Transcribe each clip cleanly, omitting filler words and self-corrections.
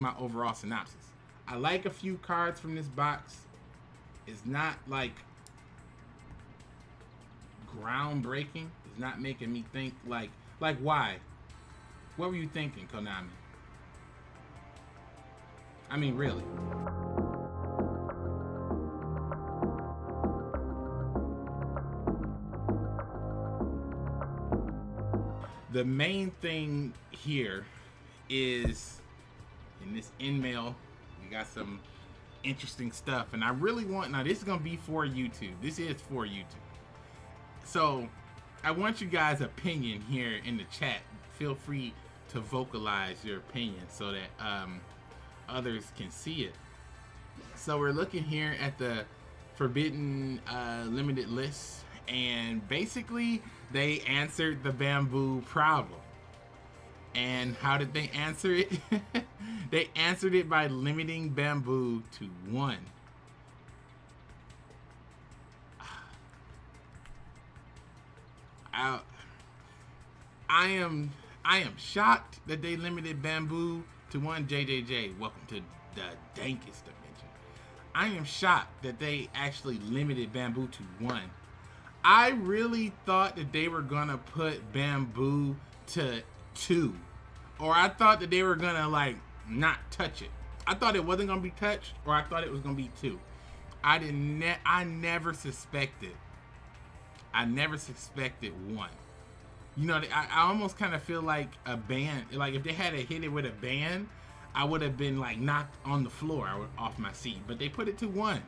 my overall synopsis. I like a few cards from this box. It's not like groundbreaking. It's not making me think like why? What were you thinking, Konami? I mean, really. The main thing here is in this in-mail, we got some interesting stuff, and I really want, now this is gonna be for YouTube. This is for YouTube. So I want you guys' opinion here in the chat. Feel free to vocalize your opinion so that others can see it. So we're looking here at the Forbidden limited list, and basically they answered the bamboo problem. And how did they answer it? They answered it by limiting bamboo to 1. I am shocked that they limited bamboo to 1. JJJ, welcome to the dankest dimension. I am shocked that they actually limited bamboo to 1. I really thought that they were gonna put bamboo to 2, or I thought that they were gonna like not touch it. I thought it wasn't gonna be touched, or I thought it was gonna be 2. I never suspected 1. You know, I almost kind of feel like a ban, like if they had hit it with a ban, I would have been like knocked on the floor off my seat. But they put it to 1.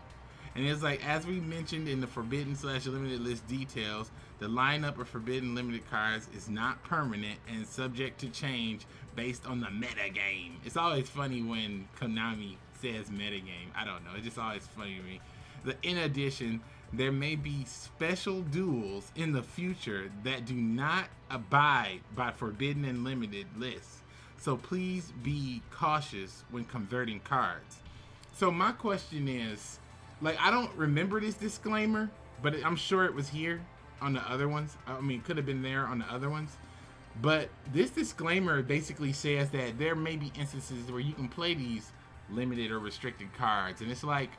And it's like, as we mentioned in the Forbidden/Limited list details, the lineup of Forbidden limited cards is not permanent and subject to change based on the metagame. It's always funny when Konami says metagame. I don't know, it's just always funny to me. In addition, there may be special duels in the future that do not abide by Forbidden and Limited lists. So please be cautious when converting cards. So my question is, like, I don't remember this disclaimer, but I'm sure it was here on the other ones. I mean, it could have been there on the other ones. But this disclaimer basically says that there may be instances where you can play these limited or restricted cards. And it's like,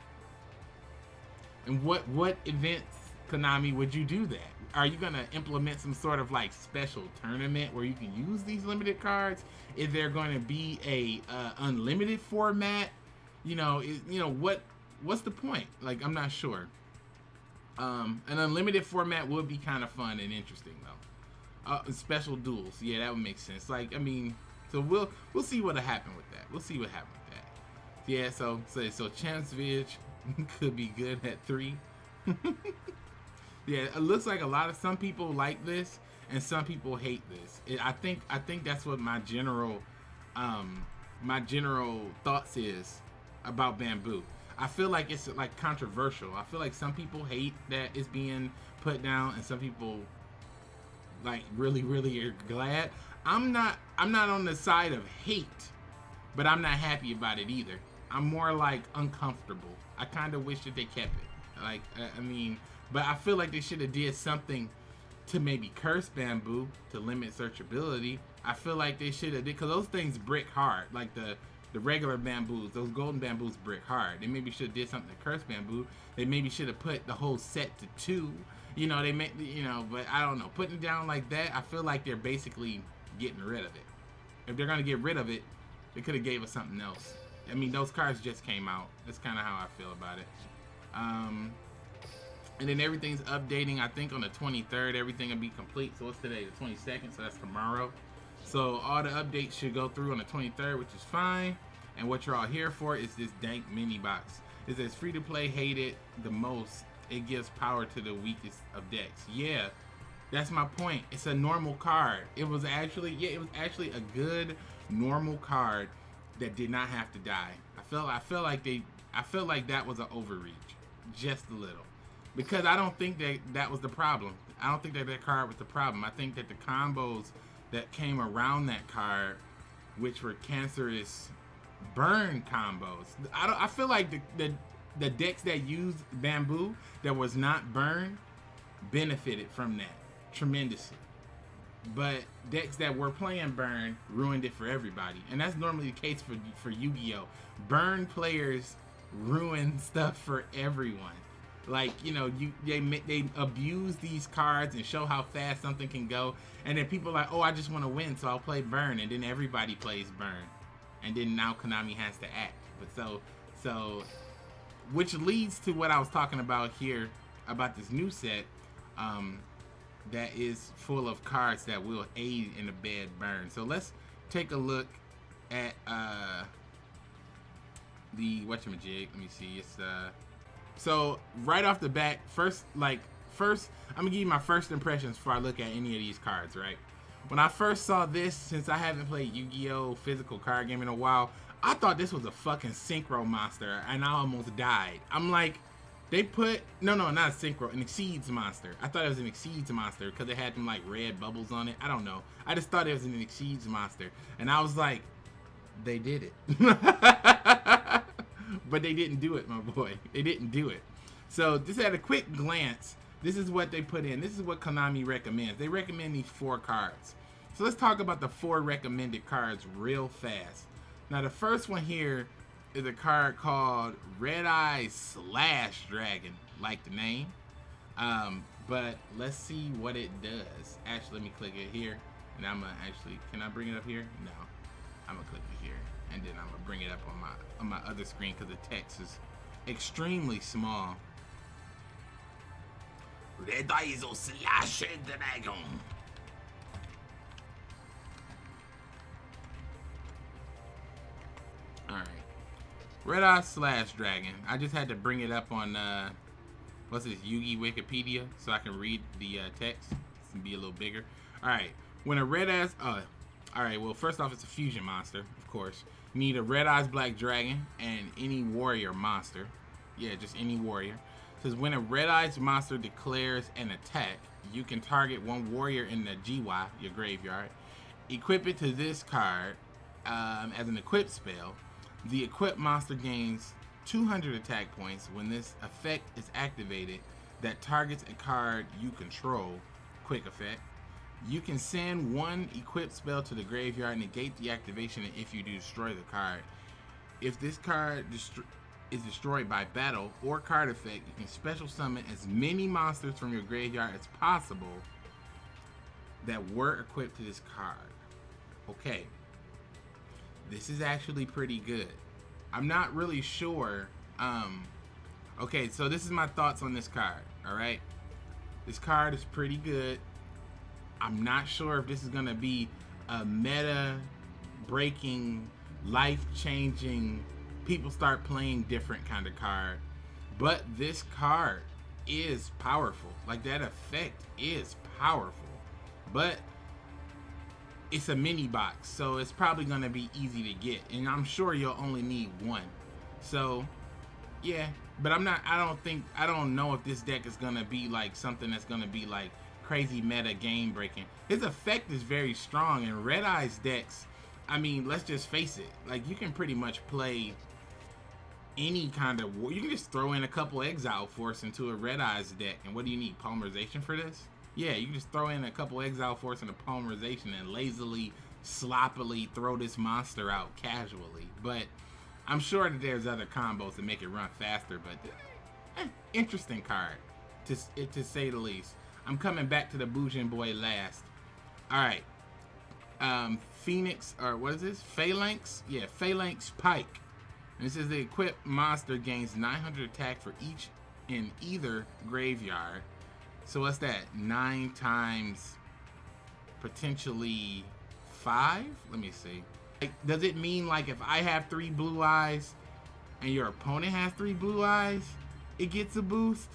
in what events, Konami, would you do that? Are you going to implement some sort of like special tournament where you can use these limited cards? Is there going to be a unlimited format? You know, what's the point? Like, I'm not sure. An unlimited format would be kind of fun and interesting though. Special duels, yeah, that would make sense. Like, I mean, so we'll see what'll happen with that. We'll see what happens with that. Yeah, so Chance Vidge could be good at 3. Yeah, it looks like some people like this and some people hate this. I think that's what my general thoughts is about bamboo. I feel like it's like controversial. I feel like some people hate that it's being put down, and some people like really are glad. I'm not on the side of hate, but I'm not happy about it either. I'm more like uncomfortable. I kind of wish that they kept it. Like, I mean, but I feel like they should have did something to maybe curse bamboo to limit searchability. I feel like they should have did, because those things brick hard. Like the regular bamboos, those golden bamboos brick hard. They maybe should have did something to curse bamboo. They maybe should have put the whole set to 2. You know, they make, you know, but I don't know. Putting it down like that, I feel like they're basically getting rid of it. If they're gonna get rid of it, they could have gave us something else. I mean, those cards just came out. That's kind of how I feel about it. And then everything's updating. I think on the 23rd, everything will be complete. So what's today? The 22nd, so that's tomorrow. So all the updates should go through on the 23rd, which is fine. And what you're all here for is this dank mini box. It says free to play, hate it the most. It gives power to the weakest of decks. Yeah, that's my point. It's a normal card. It was actually, yeah, it was actually a good normal card that did not have to die. I feel like that was an overreach, just a little, because I don't think that was the problem. I don't think that card was the problem. I think that the combos that came around that card, which were cancerous burn combos. I feel like the decks that used bamboo that was not burned benefited from that tremendously. but decks that were playing burn ruined it for everybody, and that's normally the case for Yu-Gi-Oh. Burn players ruin stuff for everyone. Like, you know, they abuse these cards and show how fast something can go, and then people are like, oh, I just want to win, so I'll play burn, and then everybody plays burn, and then now Konami has to act. But so which leads to what I was talking about here about this new set that is full of cards that will aid in a bad burn. So let's take a look at the whatchamajig. Let me see. It's so right off the bat, first I'm gonna give you my first impressions before I look at any of these cards, right? When I first saw this, since I haven't played Yu-Gi-Oh! Physical card game in a while, I thought this was a fucking synchro monster, and I almost died. I'm like, they put, no, not a synchro, an Exceeds monster. I thought it was an Exceeds monster because it had them like red bubbles on it. I don't know. I just thought it was an Exceeds monster, and I was like, they did it. But they didn't do it, my boy. They didn't do it. So just at a quick glance, this is what they put in. This is what Konami recommends. They recommend these 4 cards. So let's talk about the 4 recommended cards real fast. Now the first one here is a card called Red Eye Slash Dragon, like the name. But let's see what it does. Actually, let me click it here, and I'm gonna actually, can I bring it up here? No, I'm gonna click it here, and then I'm gonna bring it up on my other screen because the text is extremely small. Red Eye Slash Dragon. Alright. Red Eye Slash Dragon. I just had to bring it up on, what's this, Yu-Gi Wikipedia, so I can read the text and be a little bigger. Alright. When a red eyes, alright, well, first off, it's a fusion monster, of course. You need a Red Eyes Black Dragon and any warrior monster. Yeah, just any warrior. It says when a Red Eyes monster declares an attack, you can target one warrior in the GY, your graveyard. Equip it to this card as an equip spell. The equipped monster gains 200 attack points when this effect is activated that targets a card you control. Quick effect. You can send one equipped spell to the graveyard, negate the activation, and if you do, destroy the card. If this card is destroyed by battle or card effect, you can special summon as many monsters from your graveyard as possible that were equipped to this card. Okay. This is actually pretty good. I'm not really sure. Okay, so this is my thoughts on this card. Alright. This card is pretty good. I'm not sure if this is gonna be a meta breaking, life-changing, people start playing different kind of card. But this card is powerful. Like, that effect is powerful. But it's a mini box, so it's probably gonna be easy to get, and I'm sure you'll only need one. So yeah, but I don't know if this deck is gonna be like something that's gonna be like crazy meta game breaking. His effect is very strong, and Red Eyes decks, I mean, let's just face it, like, you can pretty much play any kind of war. You can just throw in a couple Exile Force into a Red Eyes deck, and what do you need, polymerization for this? Yeah, you can just throw in a couple Exile Force and a polymerization and lazily, sloppily throw this monster out casually. But I'm sure that there's other combos that make it run faster, but interesting card, to say the least. I'm coming back to the Bujin boy last. Alright. Phoenix, or what is this? Phalanx? Yeah, Phalanx Pike. And this is the equipped monster gains 900 attack for each in either graveyard. So what's that? 9 times potentially 5? Let me see. Like, does it mean like if I have 3 blue eyes and your opponent has 3 blue eyes, it gets a boost?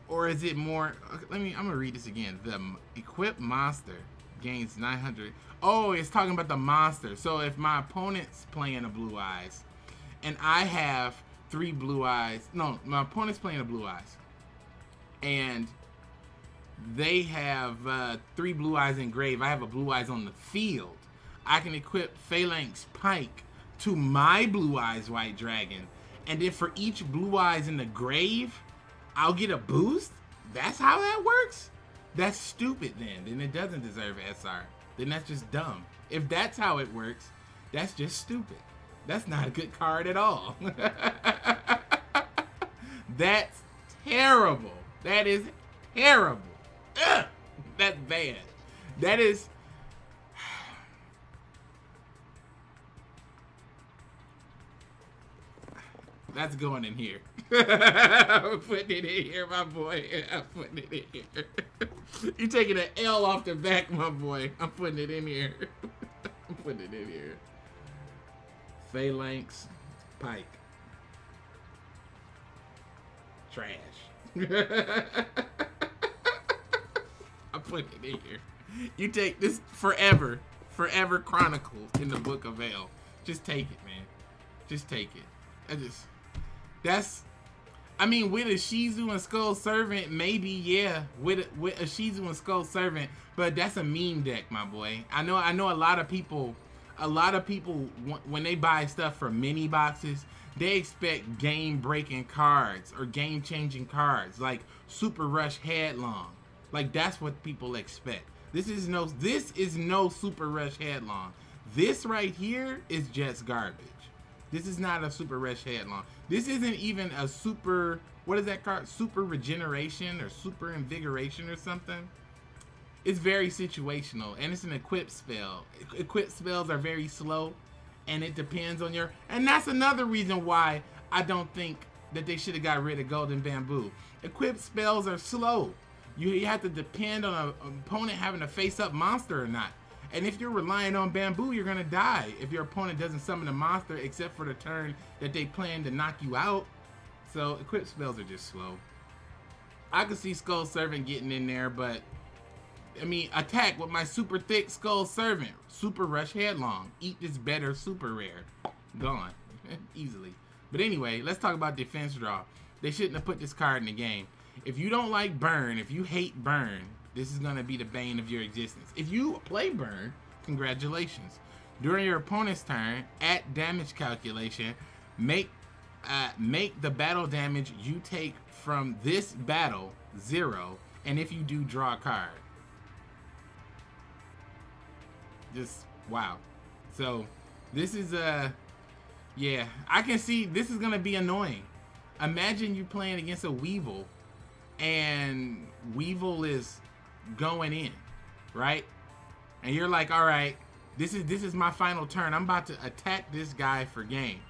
Or is it more, I'm gonna read this again. The equipped monster gains 900. Oh, it's talking about the monster. So if my opponent's playing a blue eyes and I have 3 blue eyes, no, my opponent's playing a blue eyes and they have 3 blue eyes in grave, I have a blue eyes on the field, I can equip Phalanx Pike to my blue eyes white dragon, and then for each blue eyes in the grave I'll get a boost? That's how that works? That's stupid then. Then it doesn't deserve SR. Then that's just dumb. If that's how it works, that's just stupid. That's not a good card at all. That's terrible. That is terrible. Ugh, that's bad. That is... That's going in here. I'm putting it in here, my boy. I'm putting it in here. You're taking an L off the back, my boy. I'm putting it in here. I'm putting it in here. Phalanx, pike. Trash. I'm putting it in here. You take this forever chronicled in the Book of Ale. Just take it, man. Just take it. I mean, with a Shizu and Skull Servant, maybe, yeah. With a Shizu and Skull Servant, but that's a meme deck, my boy. I know a lot of people, when they buy stuff from mini boxes, they expect game-breaking cards or game-changing cards, like Super Rush Headlong. Like, that's what people expect. This is no Super Rush Headlong. This right here is just garbage. This is not a Super Rush Headlong. This isn't even a super, what is that card? Super Regeneration or Super Invigoration or something. It's very situational, and it's an equip spell. Equip spells are very slow, and it depends on your, and that's another reason why I don't think that they should have got rid of Golden Bamboo. Equip spells are slow. You have to depend on an opponent having to face up monster or not. And if you're relying on bamboo, you're gonna die if your opponent doesn't summon a monster except for the turn that they plan to knock you out. So equip spells are just slow. I could see Skull Servant getting in there, but I mean, attack with my super thick Skull Servant. Super Rush Headlong. Eat this better super rare. Gone. Easily. But anyway, let's talk about defense draw. They shouldn't have put this card in the game. If you don't like burn, if you hate burn, this is going to be the bane of your existence. If you play burn, congratulations. During your opponent's turn, at damage calculation, make the battle damage you take from this battle 0, and if you do, draw a card. Just wow. So this is yeah, I can see this is gonna be annoying. Imagine you playing against a Weevil, and Weevil is going in, right? And you're like, all right, this is my final turn. I'm about to attack this guy for game.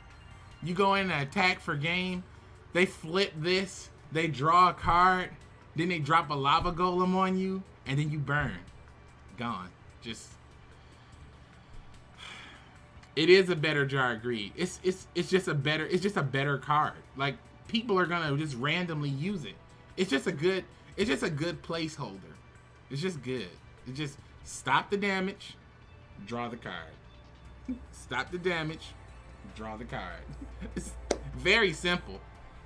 You go in and attack for game. They flip this. They draw a card. Then they drop a lava golem on you, and then you burn. Gone. Just. It is a better Jar of Greed. It's just a better card. Like, people are gonna just randomly use it. It's just a good placeholder. It's just good. It just stop the damage, draw the card. Stop the damage, draw the card. It's very simple.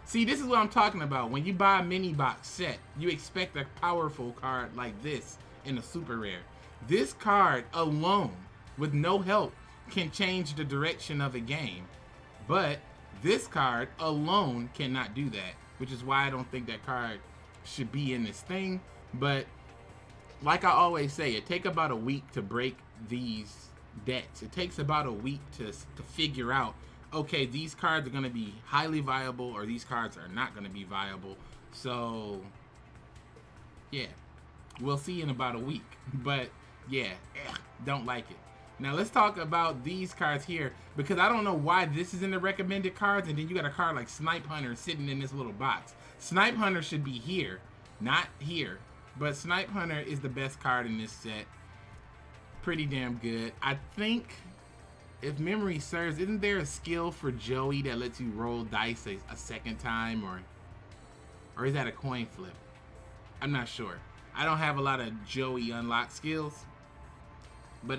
See, this is what I'm talking about. When you buy a mini box set, you expect a powerful card like this in a super rare. This card alone, with no help, can change the direction of a game. But this card alone cannot do that, which is why I don't think that card should be in this thing. But like I always say, it takes about a week to break these decks. It takes about a week to figure out, okay, these cards are going to be highly viable or these cards are not going to be viable. So yeah, we'll see in about a week. But yeah, don't like it. Now let's talk about these cards here, because I don't know why this is in the recommended cards, and then you got a card like Snipe Hunter sitting in this little box. Snipe Hunter should be here, not here. But Snipe Hunter is the best card in this set. Pretty damn good. I think, if memory serves, isn't there a skill for Joey that lets you roll dice a second time, or is that a coin flip? I'm not sure. I don't have a lot of Joey unlock skills. But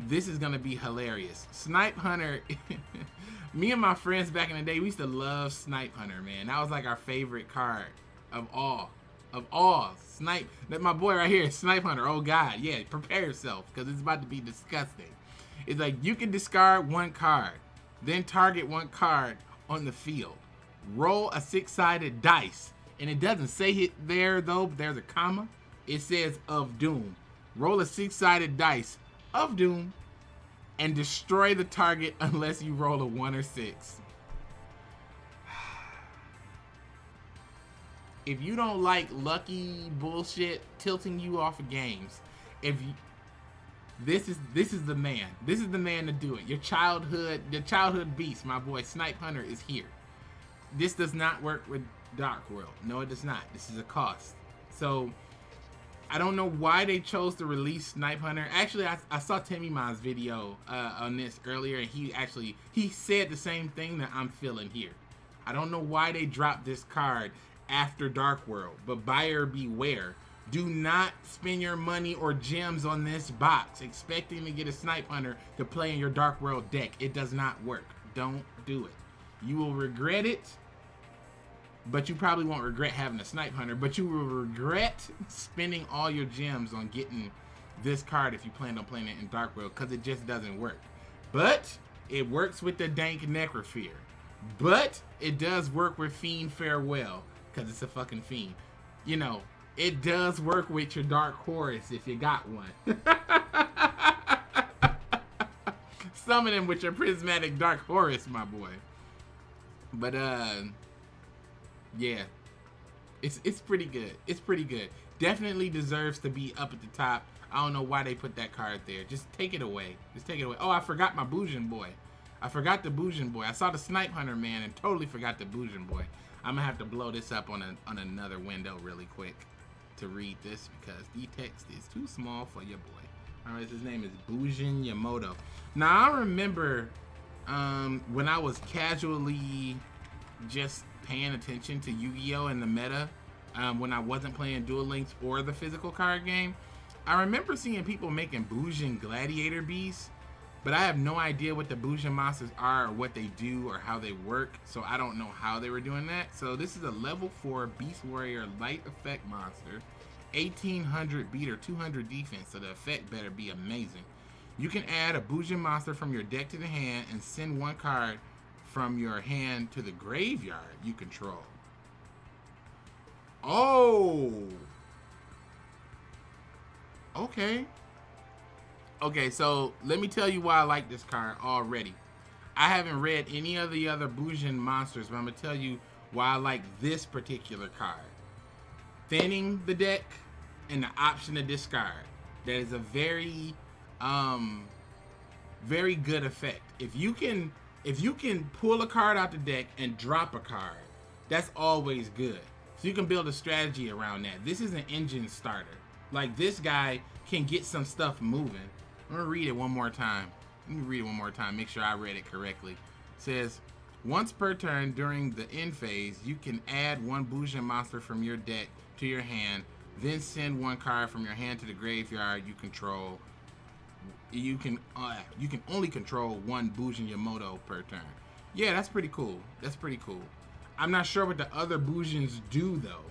this is gonna be hilarious. Snipe Hunter. Me and my friends back in the day, we used to love Snipe Hunter, man. That was like our favorite card of all. Snipe. That my boy right here, Snipe Hunter. Oh God, yeah. Prepare yourself, because it's about to be disgusting. It's like you can discard one card, then target one card on the field. Roll a 6-sided dice, and it doesn't say it there though. There's a comma. It says of doom. Roll a 6-sided dice of doom and destroy the target unless you roll a 1 or 6. If you don't like lucky bullshit tilting you off of games, this is the man. This is the man to do it. Your childhood beast, my boy Snipe Hunter, is here. This does not work with Dark World. No, it does not. This is a cost. So I don't know why they chose to release Snipe Hunter. Actually, I saw Timmy Mon's video on this earlier, and he said the same thing that I'm feeling here. I don't know why they dropped this card after Dark World, but buyer beware. Do not spend your money or gems on this box expecting to get a Snipe Hunter to play in your Dark World deck. It does not work. Don't do it. You will regret it, but you probably won't regret having a Snipe Hunter, but you will regret spending all your gems on getting this card if you plan on playing it in Dark World, because it just doesn't work. But it works with the dank Necrophere. But it does work with Fiend Farewell, because it's a fucking fiend. You know, it does work with your Dark Horus if you got one. Summon him with your Prismatic Dark Horus, my boy. But yeah, it's pretty good. It's pretty good. Definitely deserves to be up at the top. I don't know why they put that card there. Just take it away. Just take it away. Oh, I forgot my Bujin boy. I forgot the Bujin boy. I saw the Snipe Hunter man and totally forgot the Bujin boy. I'm gonna have to blow this up on another window really quick to read this because the text is too small for your boy. All right, his name is Bujin Yamato. Now I remember when I was casually just paying attention to Yu-Gi-Oh! And the meta, when I wasn't playing Duel Links or the physical card game, I remember seeing people making Bujin Gladiator Beasts, but I have no idea what the Bujin monsters are or what they do or how they work, so I don't know how they were doing that. So this is a level 4 Beast Warrior light effect monster, 1800 beat or 200 defense, so the effect better be amazing. You can add a Bujin monster from your deck to the hand and send one card from your hand to the graveyard you control. Oh! Okay. Okay, so let me tell you why I like this card already. I haven't read any of the other Bujin monsters, but I'm going to tell you why I like this particular card. Thinning the deck and the option to discard. That is a very very good effect. If you can pull a card out the deck and drop a card, that's always good. So you can build a strategy around that. This is an engine starter. Like, this guy can get some stuff moving. I'm gonna read it one more time. Let me read it one more time, make sure I read it correctly. It says, once per turn during the end phase, you can add one Bujin monster from your deck to your hand, then send one card from your hand to the graveyard you control. You can only control one Bujin Yamato per turn. Yeah, that's pretty cool. That's pretty cool. I'm not sure what the other Bujins do though,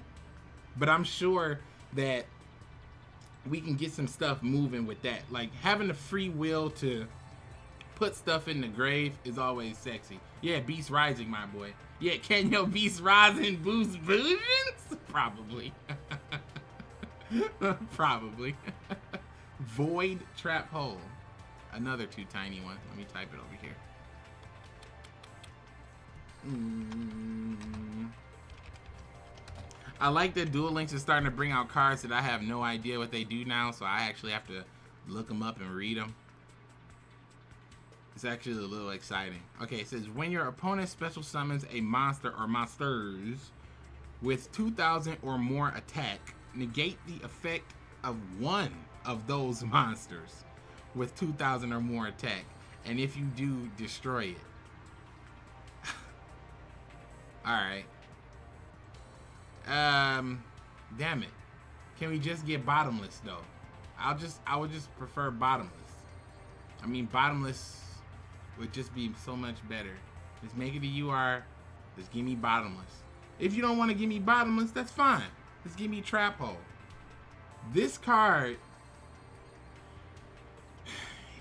but I'm sure that we can get some stuff moving with that. Like, having the free will to put stuff in the grave is always sexy. Yeah, Beast Rising, my boy. Yeah, can your Beast Rising boost Bujins? Probably. Probably. Void Trap Hole. Another 2 tiny ones. Let me type it over here. I like that Duel Links is starting to bring out cards that I have no idea what they do now, so I actually have to look them up and read them. It's actually a little exciting. Okay, it says when your opponent special summons a monster or monsters with 2,000 or more attack, negate the effect of one of those monsters with 2,000 or more attack, and if you do, destroy it. Alright. Damn it. Can we just get bottomless though? I would just prefer bottomless. I mean, bottomless would just be so much better. Just make it a UR. Just give me bottomless. If you don't want to give me bottomless, that's fine. Just give me trap hole. This card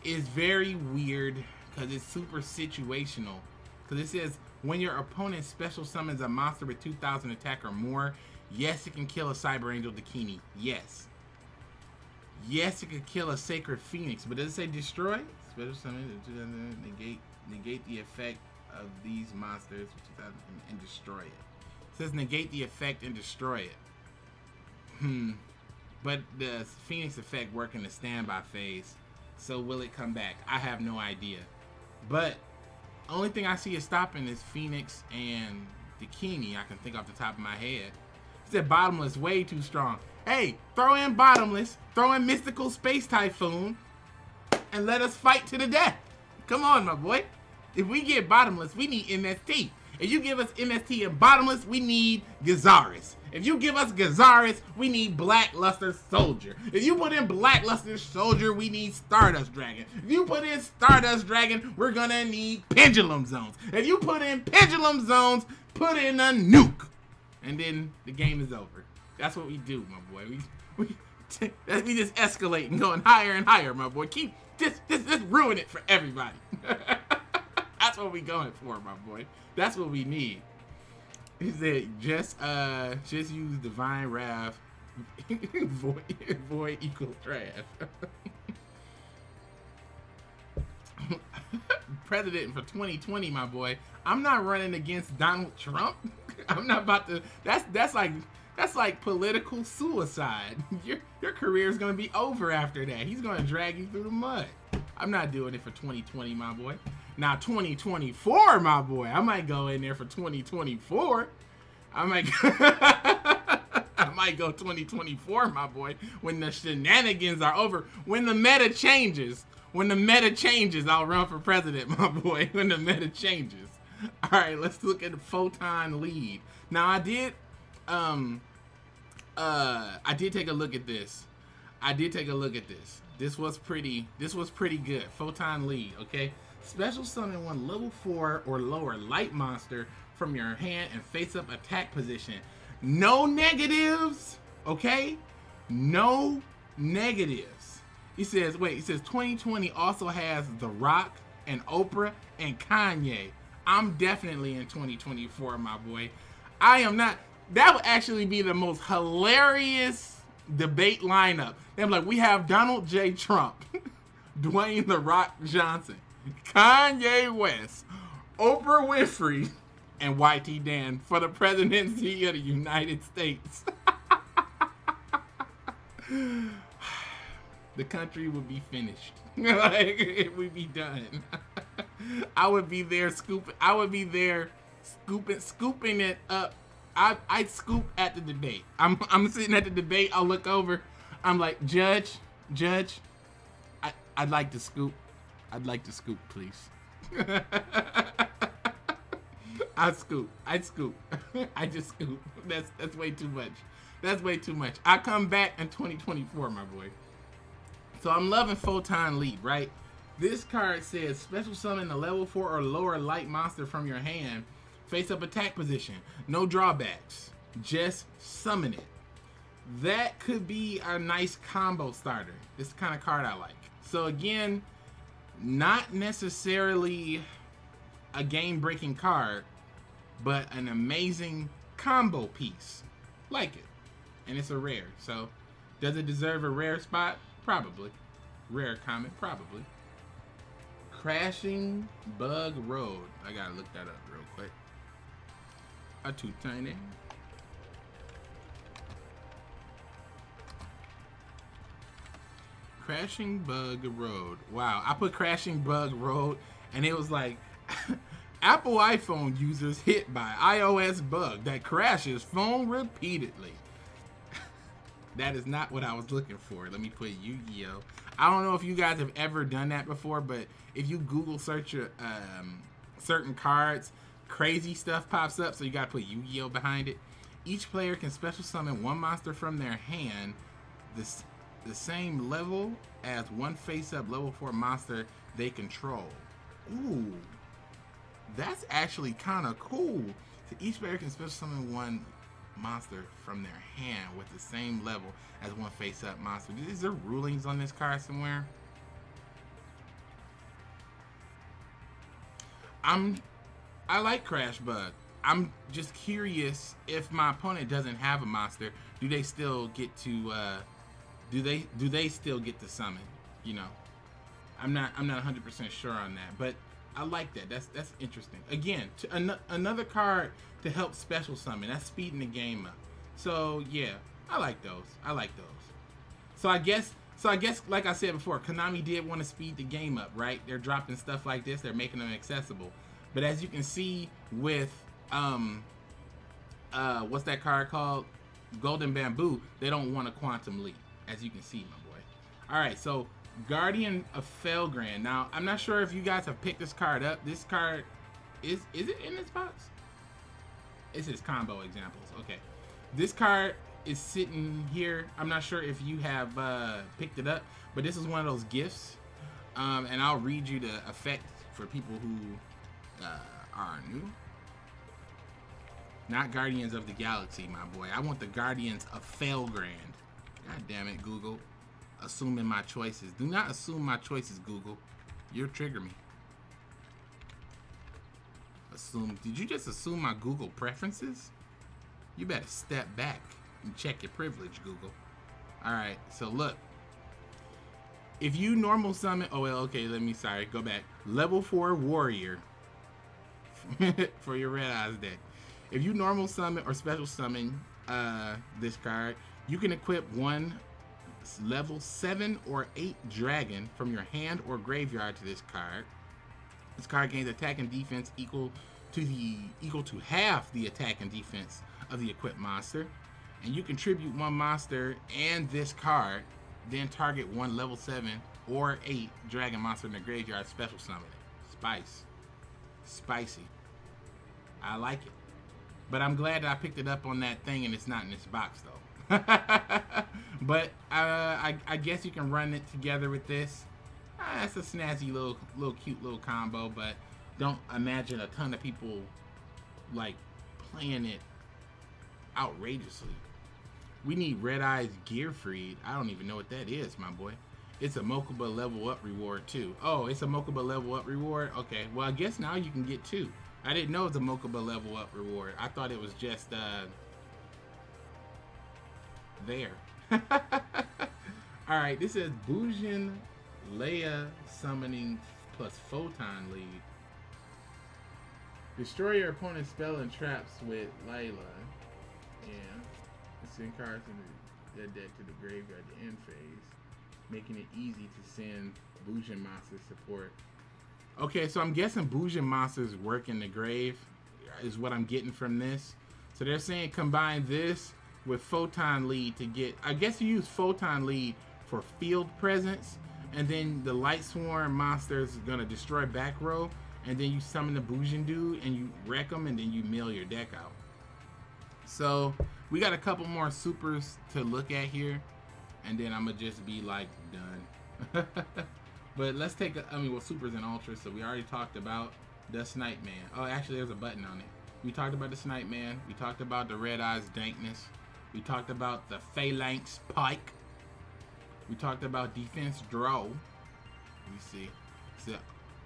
is very weird because it's super situational. Because it says when your opponent special summons a monster with 2,000 attack or more, yes, it can kill a Cyber Angel Dakini. Yes. Yes, it could kill a sacred phoenix, but does it say destroy? Special summon negate the effect of these monsters and destroy it. It says negate the effect and destroy it. But the phoenix effect work in the standby phase, so will it come back? I have no idea. But only thing I see is stopping is Phoenix and Dakini. I can think off the top of my head. It said Bottomless way too strong. Hey, throw in Bottomless, throw in Mystical Space Typhoon, and let us fight to the death. Come on, my boy. If we get Bottomless, we need MST. If you give us MST and Bottomless, we need Gazaris. If you give us Gazaris, we need Blackluster Soldier. If you put in Blackluster Soldier, we need Stardust Dragon. If you put in Stardust Dragon, we're gonna need Pendulum Zones. If you put in Pendulum Zones, put in a nuke. And then the game is over. That's what we do, my boy. We just escalate and going higher and higher, my boy. Keep just ruin it for everybody. That's what we going for, my boy. That's what we need. He said just use Divine Wrath. void equals trash. President for 2020, my boy. I'm not running against Donald Trump. I'm not about to. That's like political suicide. Your career is gonna be over after that. He's gonna drag you through the mud. I'm not doing it for 2020, my boy. Now 2024, my boy. I might go in there for 2024. I might go 2024, my boy. When the shenanigans are over, when the meta changes. When the meta changes, I'll run for president, my boy. When the meta changes. All right, let's look at the Photon lead. Now I did take a look at this. This was pretty good. Photon lead, okay? Special summon one level 4 or lower light monster from your hand and face up attack position. No negatives, okay? No negatives. He says 2020 also has The Rock and Oprah and Kanye. I'm definitely in 2024, my boy. I am not. That would actually be the most hilarious debate lineup. They're like, we have Donald J. Trump, Dwayne The Rock Johnson, Kanye West, Oprah Winfrey, and YTDan for the presidency of the United States. The country would be finished. Like, it would be done. I would be there scooping. I would be there scooping it up. I'd scoop at the debate. I'm sitting at the debate. I'll look over. I'm like, Judge, I'd like to scoop. I'd like to scoop, please. I'd scoop. I just scoop. That's way too much. That's way too much. I come back in 2024, my boy. So I'm loving Photon Leap, right? This card says special summon a level 4 or lower light monster from your hand. Face up attack position. No drawbacks. Just summon it. That could be a nice combo starter. This is the kind of card I like. So again, not necessarily a game-breaking card, but an amazing combo piece. Like it. And it's a rare. So does it deserve a rare spot? Probably. Rare comment? Probably. Crashing Bug Road. I gotta look that up real quick. A too tiny. Crashing Bug Road. Wow, I put Crashing Bug Road and it was like Apple iPhone users hit by iOS bug that crashes phone repeatedly. That is not what I was looking for. Let me put Yu-Gi-Oh. I don't know if you guys have ever done that before, but if you Google search your certain cards, crazy stuff pops up, so you gotta put Yu-Gi-Oh behind it. Each player can special summon one monster from their hand, the same level as one face-up level 4 monster they control. Ooh, that's actually kind of cool. So each player can special summon one monster from their hand with the same level as one face-up monster. Is there rulings on this card somewhere? I like Crash Bug. I'm just curious, if my opponent doesn't have a monster, do they still get to do they still get to summon? You know, I'm not 100% sure on that, but I like that. That's interesting. Again, another card to help special summon. That's speeding the game up. So yeah, I like those. I like those. So I guess, like I said before, Konami did want to speed the game up, right? They're dropping stuff like this. They're making them accessible. But as you can see with what's that card called? Golden Bamboo. They don't want a quantum leap, as you can see, my boy. All right, so Guardian of Fellgran. Now, I'm not sure if you guys have picked this card up. This card is it in this box? It's his combo examples. Okay, this card is sitting here. I'm not sure if you have picked it up, but this is one of those gifts, and I'll read you the effect for people who are new. Not Guardians of the Galaxy, my boy. I want the Guardians of Phalanx. God damn it, Google. Assuming my choices. Do not assume my choices, Google. You'll trigger me. Assume. Did you just assume my Google preferences? You better step back and check your privilege, Google. Alright, so look. If you normal summon... Oh, well, okay, go back. Level 4 Warrior. For your Red Eyes deck. If you normal summon or special summon this card, you can equip one level 7 or 8 dragon from your hand or graveyard to this card. This card gains attack and defense equal to half the attack and defense of the equipped monster. And you contribute one monster and this card, then target one level 7 or 8 dragon monster in the graveyard, special summon it. Spicy. I like it. But I'm glad that I picked it up on that thing and it's not in this box though. But I guess you can run it together with this. It's a snazzy little cute little combo, but don't imagine a ton of people like playing it outrageously. We need Red Eyes Gear Freed. I don't even know what that is, my boy. It's a Mokuba level up reward too. Oh, it's a Mokuba level up reward? Okay, well I guess now you can get 2. I didn't know it was a Mokuba level up reward. I thought it was just there. Alright, this is Bujin Leia summoning plus Photon lead. Destroy your opponent's spell and traps with Layla. Yeah. Send cards in the deck to the graveyard at the end phase, making it easy to send Bujin monsters support. Okay, so I'm guessing Bujin monsters work in the grave is what I'm getting from this. So they're saying combine this with Photon lead to get, I guess you use Photon lead for field presence, and then the Light Swarm monster is gonna destroy back row, and then you summon the Bujin dude and you wreck them, and then you mill your deck out. So we got a couple more supers to look at here, and then I'm gonna just be like done. But let's take well, supers and ultras. So we already talked about the Snipe Man. Oh, actually there's a button on it. We talked about the Snipe Man. We talked about the Red Eyes dankness. We talked about the Phalanx pike. We talked about defense draw. Let me see. So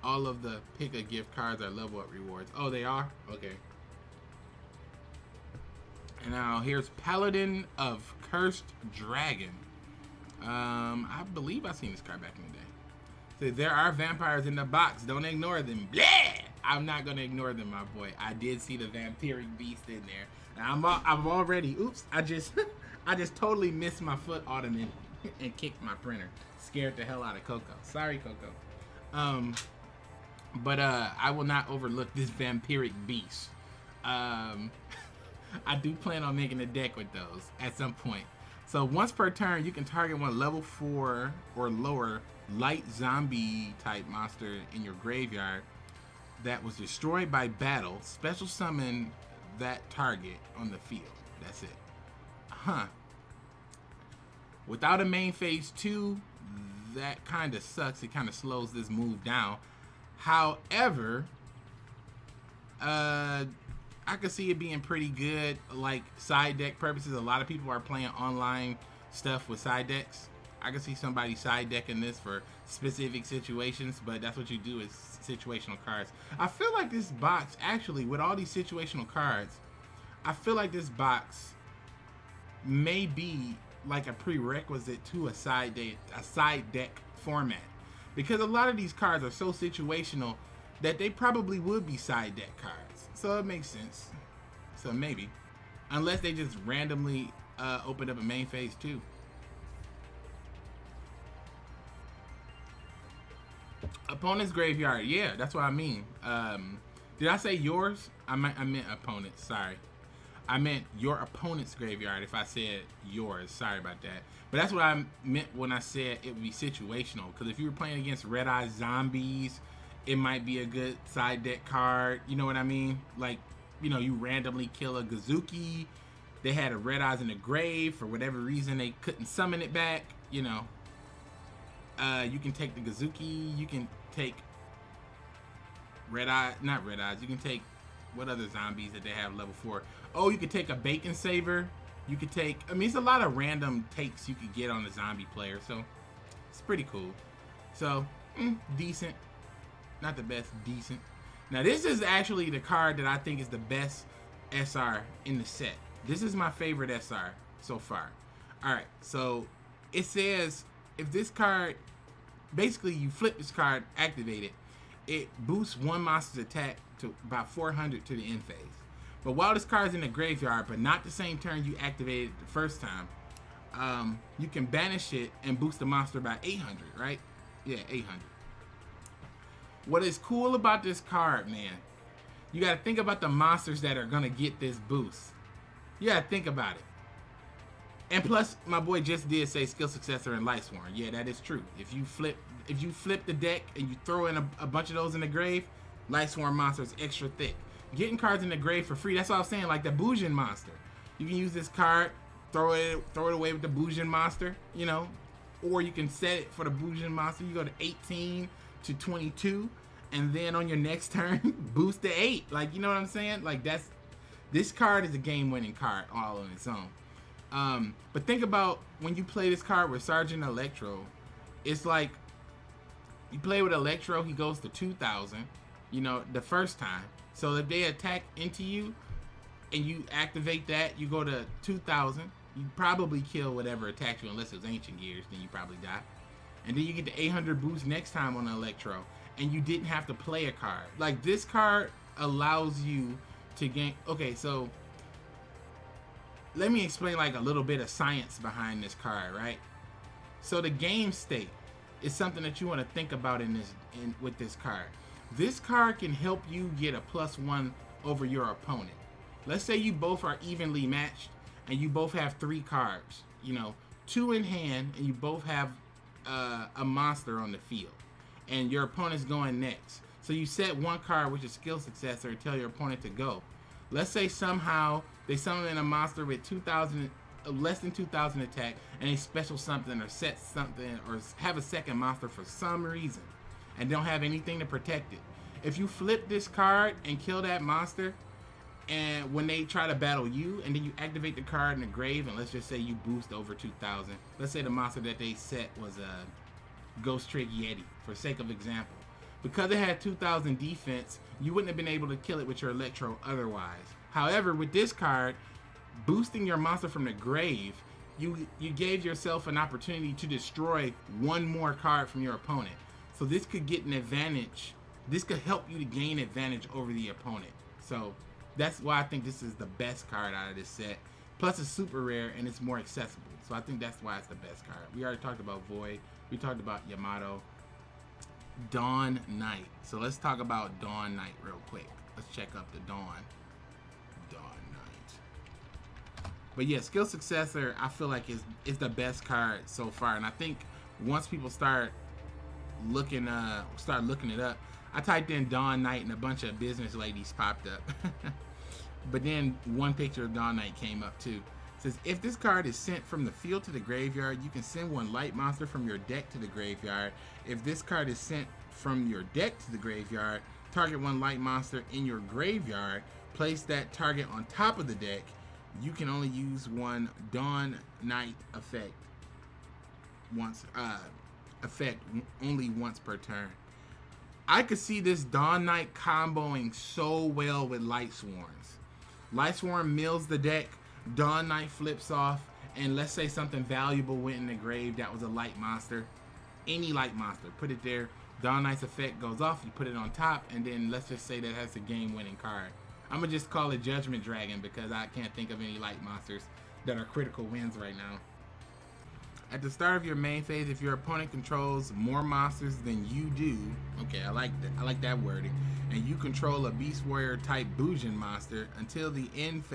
all of the pick a gift cards are level up rewards. Oh, they are? Okay. And now here's Paladin of Cursed Dragon. I believe I've seen this card back in the day. So there are vampires in the box. Don't ignore them. Blah! I'm not gonna ignore them, my boy. I did see the vampiric beast in there. And I'm already. Oops! I just totally missed my foot ottoman and kicked my printer. Scared the hell out of Coco. Sorry, Coco. But I will not overlook this vampiric beast. I do plan on making a deck with those at some point. So once per turn, you can target one level 4 or lower light zombie type monster in your graveyard that was destroyed by battle. Special summon that target on the field. That's it. Without a main phase 2, that kind of sucks. It kind of slows this move down. However, I could see it being pretty good, like side deck purposes. A lot of people are playing online stuff with side decks. I can see somebody side decking this for specific situations, but that's what you do is situational cards. I feel like this box, actually, with all these situational cards, I feel like this box may be like a prerequisite to a side deck format, because a lot of these cards are so situational that they probably would be side deck cards. So it makes sense. So maybe, unless they just randomly open up a main phase too. Opponent's graveyard, yeah, that's what I mean. Did I say yours? I meant opponent. Sorry, I meant your opponent's graveyard. If I said yours, sorry about that. But that's what I meant when I said it would be situational. Because if you were playing against Red Eye Zombies, it might be a good side deck card. You know what I mean? Like, you know, you randomly kill a Gazuki. They had a Red Eyes in the grave. For whatever reason, they couldn't summon it back. You know. You can take the Gazuki. You can take not Red Eyes. You can take, what other zombies that they have level 4? Oh, you could take a Bacon Saver. You could take, I mean, it's a lot of random takes you could get on a zombie player. So, it's pretty cool. So, decent. Not the best, decent. Now, this is actually the card that I think is the best SR in the set. This is my favorite SR so far. Alright, so it says if this card, basically you flip this card, activate it, it boosts one monster's attack to about 400 to the end phase. But while this card is in the graveyard, but not the same turn you activated it the first time, you can banish it and boost the monster by 800, right? Yeah, 800. What is cool about this card, man, you got to think about the monsters that are going to get this boost. You got to think about it. And plus, my boy just did say skill successor and Lightsworn. Yeah, that is true. If you flip the deck and you throw in a bunch of those in the grave, Lightsworn monster is extra thick. Getting cards in the grave for free, that's what I was saying, like the Bujin monster. You can use this card, throw it away with the Bujin monster, you know, or you can set it for the Bujin monster. You go to 18 to 22, and then on your next turn, boost to 8. Like, you know what I'm saying? Like, this card is a game-winning card all on its own. But think about when you play this card with Sergeant Electro, it's like you play with Electro, he goes to 2,000, you know, the first time. So if they attack into you and you activate that, you go to 2,000. You probably kill whatever attacks you, unless it was Ancient Gears, then you probably die. And then you get the 800 boost next time on Electro, and you didn't have to play a card. Like, this card allows you to gain. Okay, so let me explain like a little bit of science behind this card, right? So the game state is something that you want to think about with this card. This card can help you get a +1 over your opponent. Let's say you both are evenly matched and you both have 3 cards, you know, 2 in hand, and you both have a monster on the field, and your opponent's going next. So you set one card, which is skill successor, and tell your opponent to go. Let's say somehow they summon in a monster with 2,000, less than 2,000 attack, and they special something or set something or have a second monster for some reason and don't have anything to protect it. If you flip this card and kill that monster, and when they try to battle you, and then you activate the card in the grave, and let's just say you boost over 2,000. Let's say the monster that they set was a Ghost Trick Yeti, for sake of example. Because it had 2,000 defense, you wouldn't have been able to kill it with your Electro otherwise. However, with this card, boosting your monster from the grave, you gave yourself an opportunity to destroy one more card from your opponent. So this could get an advantage. This could help you to gain advantage over the opponent. So that's why I think this is the best card out of this set. Plus it's super rare and it's more accessible. So I think that's why it's the best card. We already talked about Void. We talked about Yamato. Dawn Knight. So let's talk about Dawn Knight real quick. Let's check up the Dawn Knight. But yeah, skill successor, I feel like is the best card so far. And I think once people start looking it up, I typed in Dawn Knight and a bunch of business ladies popped up. But then one picture of Dawn Knight came up too. It says, if this card is sent from the field to the graveyard, you can send one light monster from your deck to the graveyard. If this card is sent from your deck to the graveyard, target one light monster in your graveyard, place that target on top of the deck. You can only use one Dawn Knight effect only once per turn. I could see this Dawn Knight comboing so well with Lightsworns. Lightsworn mills the deck, Dawn Knight flips off, and let's say something valuable went in the grave that was a light monster, any light monster, put it there. Dawn Knight's effect goes off, you put it on top, and then let's just say that has a game-winning card. I'm gonna just call it Judgment Dragon because I can't think of any light monsters that are critical wins right now. At the start of your main phase, if your opponent controls more monsters than you do, okay, I like that wording, and you control a Beast Warrior type Bujin monster until the end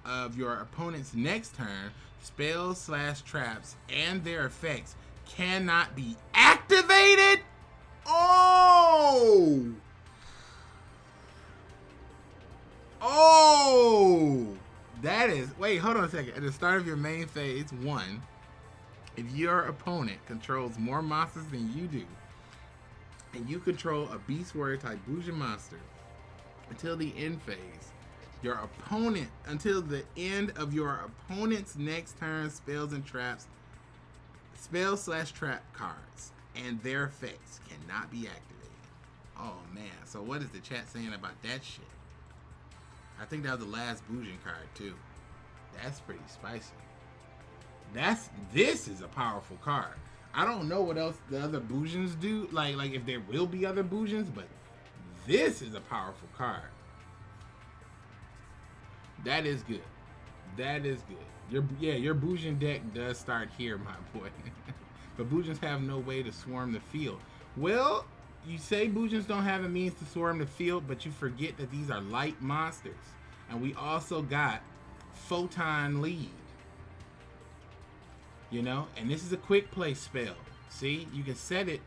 of your opponent's next turn, spells / traps and their effects cannot be activated. Oh! That is, wait, hold on a second. At the start of your main phase 1, if your opponent controls more monsters than you do, and you control a Beast Warrior type Bujin monster until the end phase, until the end of your opponent's next turn, spells / trap cards and their effects cannot be activated. Oh man, so what is the chat saying about that shit? I think that was the last Bujin card too. That's pretty spicy. This is a powerful card. I don't know what else the other Bujins do, like if there will be other Bujins, but this is a powerful card. That is good. That is good. Your Bujin deck does start here, my boy. But Bujins have no way to swarm the field. Well, you say Bujins don't have a means to swarm the field, but you forget that these are light monsters. And we also got Photon lead. You know, and this is a quick play spell. See, you can set it,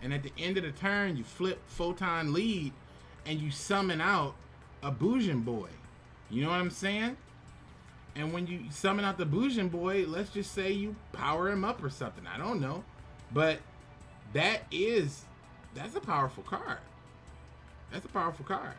and at the end of the turn, you flip Photon lead, and you summon out a Bujin boy. You know what I'm saying? And when you summon out the Bujin boy, let's just say you power him up or something. I don't know, but that's a powerful card. That's a powerful card.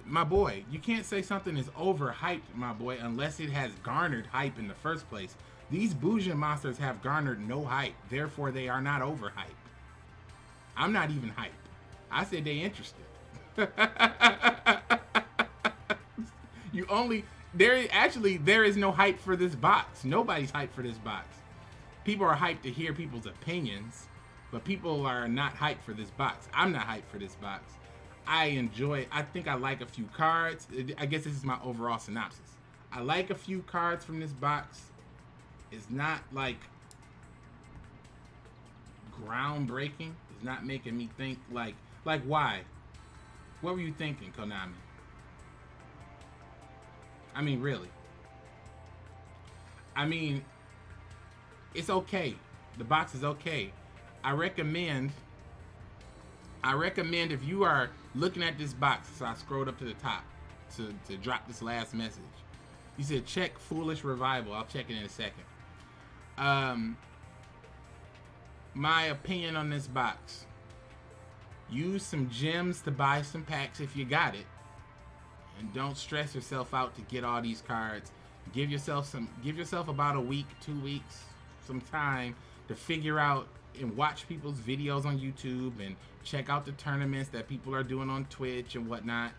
My boy, you can't say something is overhyped, my boy, unless it has garnered hype in the first place. These Bujin monsters have garnered no hype, therefore they are not overhyped. I'm not even hyped. I said they interested. There is no hype for this box. Nobody's hyped for this box. People are hyped to hear people's opinions, but people are not hyped for this box. I'm not hyped for this box. I think I like a few cards. I guess this is my overall synopsis. I like a few cards from this box. It's not like groundbreaking. It's not making me think like why? What were you thinking, Konami? I mean, really. I mean, it's okay. The box is okay. I recommend if you are looking at this box, so I scrolled up to the top to drop this last message. You said check Foolish Revival. I'll check it in a second. My opinion on this box. Use some gems to buy some packs if you got it. And don't stress yourself out to get all these cards. Give yourself about a week, 2 weeks, some time to figure out and watch people's videos on YouTube and check out the tournaments that people are doing on Twitch and whatnot,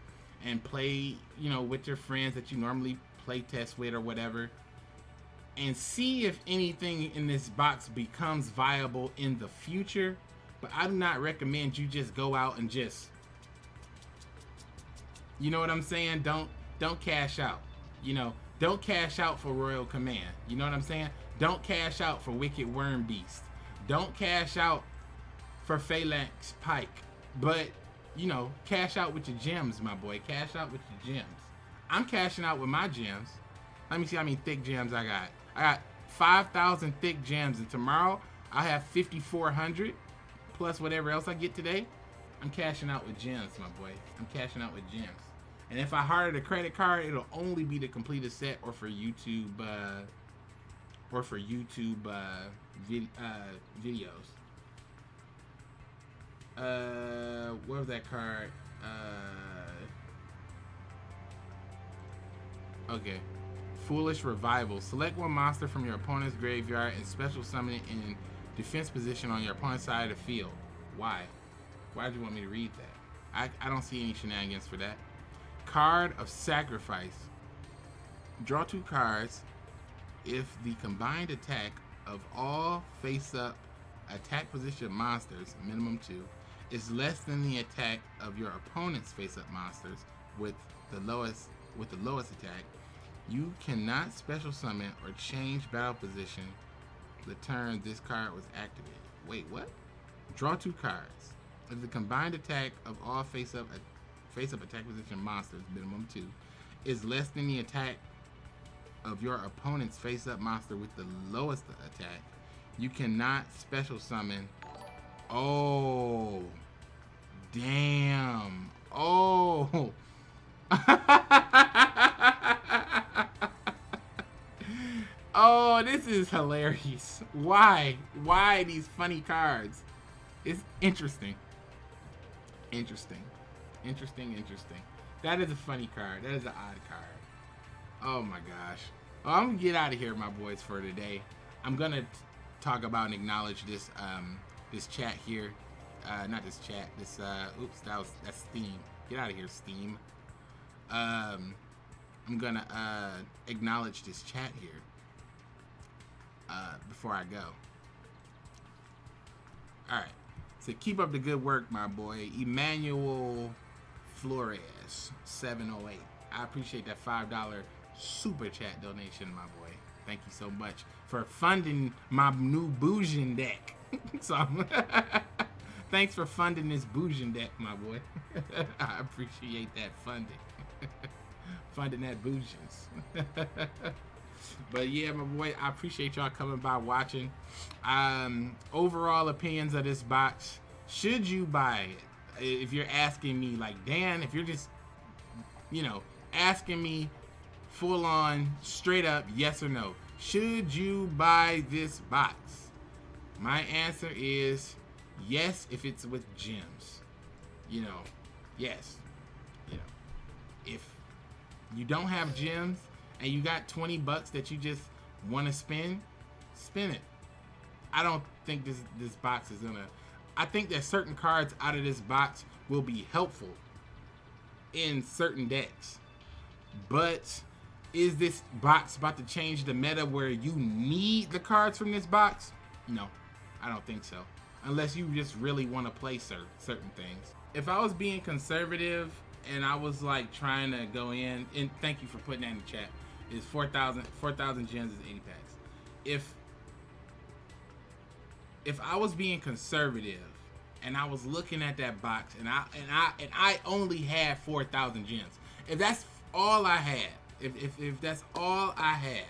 and play, you know, with your friends that you normally play test with or whatever, and see if anything in this box becomes viable in the future. But I do not recommend you just go out and just, you know what I'm saying? Don't cash out. You know, don't cash out for Royal Command. You know what I'm saying? Don't cash out for Wicked Worm Beast. Don't cash out for Phalanx Pike. But, you know, cash out with your gems, my boy. Cash out with your gems. I'm cashing out with my gems. Let me see how many thick gems I got. I got 5,000 thick gems, and tomorrow I have 5,400 plus whatever else I get today. I'm cashing out with gems, my boy. I'm cashing out with gems. And if I hearted a credit card, it'll only be to complete a set or for YouTube videos. What was that card? Okay. Foolish Revival. Select one monster from your opponent's graveyard and special summon it in defense position on your opponent's side of the field. Why? Why do you want me to read that? I don't see any shenanigans for that. Card of Sacrifice. Draw 2 cards if the combined attack of all face-up attack position monsters, minimum 2, is less than the attack of your opponent's face-up monsters with the lowest attack. You cannot special summon or change battle position the turn this card was activated. Wait, what? Draw 2 cards. If the combined attack of all face-up attack position monsters, minimum 2, is less than the attack of your opponent's face-up monster with the lowest attack, you cannot special summon. Oh, damn. Oh. Oh, this is hilarious. Why? Why these funny cards? It's interesting. Interesting. That is a funny card. That is an odd card. Oh my gosh. Well, I'm gonna get out of here, my boys, for today. I'm gonna talk about and acknowledge this this chat here. Not this chat. This oops, that's Steam. Get out of here, Steam. I'm gonna acknowledge this chat here before I go. All right. So keep up the good work, my boy. Emmanuel Flores 708. I appreciate that $5 super chat donation, my boy. Thank you so much for funding my new Bujin deck. So thanks for funding this Bujin deck, my boy. I appreciate that funding. Funding that Bujins. But yeah, my boy, I appreciate y'all coming by watching. Overall opinions of this box. Should you buy it? If you're asking me, like, Dan, if you're just, you know, asking me full on, straight up, yes or no. Should you buy this box? My answer is yes, if it's with gems. You know, yes. You know, if you don't have gems and you got 20 bucks that you just want to spend it. I don't think this box is gonna. I think that certain cards out of this box will be helpful in certain decks. But is this box about to change the meta where you need the cards from this box? No, I don't think so. Unless you just really want to play certain things. If I was being conservative and I was like trying to go in, and thank you for putting that in the chat, is 4,000 gems is 80 packs. If I was being conservative and I was looking at that box and I only had 4,000 gems, if that's all I had, if that's all I had,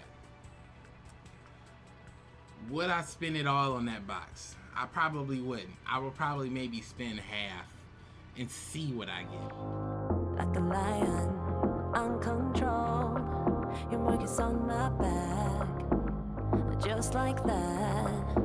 would I spend it all on that box? I probably wouldn't. I would probably maybe spend half and see what I get. Like the lion, uncontrolled, your mark is on my back, just like that.